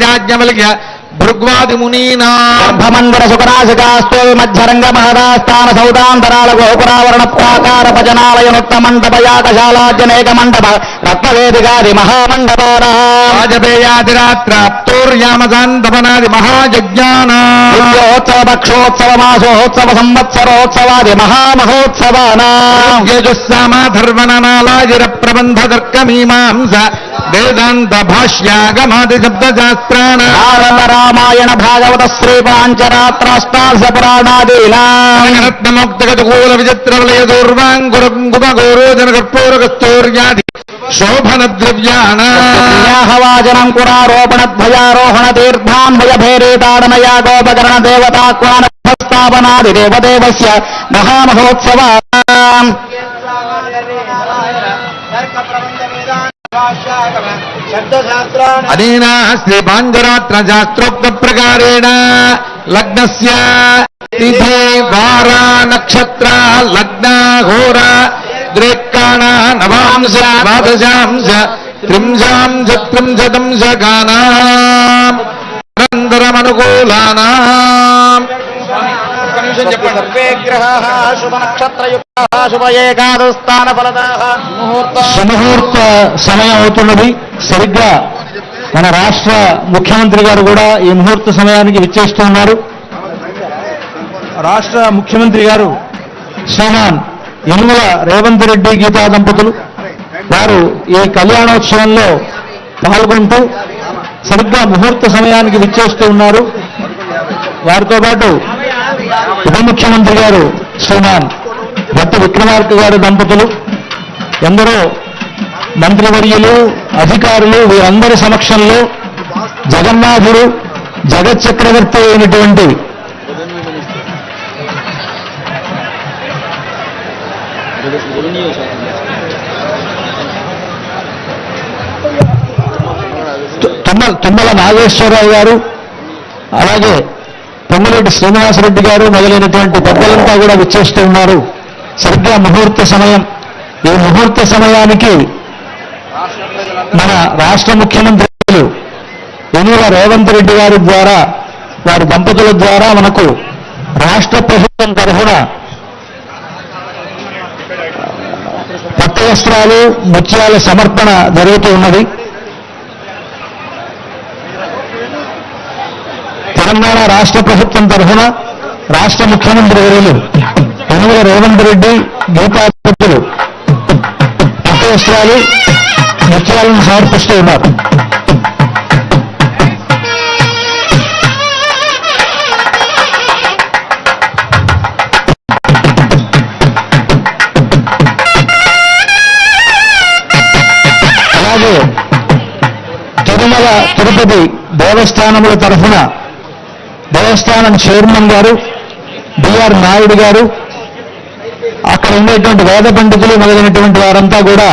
యాజ్ఞవల్క్య భృగ్వాది మునీనా గర్భమందిర సుఖనాశికాస్తో మధ్యరంగ మహదాస్థాన సౌదాంతరాల గోపురావరణ ప్రాకార భజనాలయనుక్త మండపయాగశాలాజనేక మండప రత్నవేదికాది మహామండపాన వాజపేయాదిరాత్రాప్తోర్యామసాంతపనాది మహాయజ్ఞానోత్సవ భక్షోత్సవ మాసోత్సవ సంవత్సరోత్సవాది మహామహోత్సవానాం యజుస్సామాధర్వణనాలాజిర ప్రబంధ తర్కమీమాంస వేదాంత భాష్యాగమాది శబ్దశాస్త్రాణ రామాయణ భాగవత శ్రీ పాంచరాత్రాష్టాదశ పురాణాదీనారత్నమోక్తగతకూల విచిత్రవలయ దూర్వాంగురంగుమగోరోజన కర్పూరకస్తూర్యాది శోభన ద్రవ్యాణాహవాజనం కురారోపణద్భయారోహణ తీర్థాన్వయభేరీతాడనయా గోపకరణ దేవతాక్వానస్థాపనాది దేవదేవస్య మహామహోత్సవానాం అనేన శ్రీ పాంచరాత్ర శాస్త్రోక్త ప్రకారేణ లగ్నస్య తిథి వార నక్షత్ర లగ్న హోర ద్రేక్కాణ నవాంశ ద్వాదశాంశ త్రింశాంశ త్రింశతంశకానాం అనంతరమనుకూలానాం సుముహూర్త సమయం అవుతున్నది. సరిగ్గా మన రాష్ట్ర ముఖ్యమంత్రి గారు కూడా ఈ ముహూర్త సమయానికి విచ్చేస్తున్నారు. రాష్ట్ర ముఖ్యమంత్రి గారు శ్రీమాన్ యనుమల రేవంత్ రెడ్డి గీతా దంపతులు వారు ఈ కళ్యాణోత్సవంలో పాల్గొంటూ సరిగ్గా ముహూర్త సమయానికి విచ్చేస్తూ ఉన్నారు. వారితో పాటు ఉప ముఖ్యమంత్రి గారు శ్రీమాన్ భట్ట విక్రమార్క గారి దంపతులు, ఎందరో మంత్రివర్యులు, అధికారులు వీరందరి సమక్షంలో జగన్నాథుడు జగచ్చక్రవర్తి అయినటువంటి తుమ్మల నాగేశ్వరరావు గారు, అలాగే పొంగులేటి శ్రీనివాసరెడ్డి గారు మొదలైనటువంటి పెద్దలంతా కూడా విచ్చేస్తూ ఉన్నారు. సరిగ్గా ముహూర్త సమయం. ఈ ముహూర్త సమయానికి మన రాష్ట్ర ముఖ్యమంత్రులు యనుమల రేవంత్ రెడ్డి గారి ద్వారా, వారి దంపతుల ద్వారా మనకు రాష్ట్ర ప్రభుత్వం తరఫున పట్టు వస్త్రాలు, ముత్యాల సమర్పణ జరుగుతూ ఉన్నది. తెలంగాణ రాష్ట్ర ప్రభుత్వం తరఫున రాష్ట్ర ముఖ్యమంత్రి వర్యులు యనుమల రేవంత్ రెడ్డి గీతా దంపతులు పట్టు వస్త్రాలు, ముత్యాలను సమర్పిస్తూ ఉన్నారు. అలాగే తిరుమల తిరుపతి దేవస్థానముల తరఫున దేవస్థానం చైర్మన్ గారు బిఆర్ నాయుడు గారు, అక్కడ ఉండేటువంటి వేద పండితులు మొదలైనటువంటి వారంతా కూడా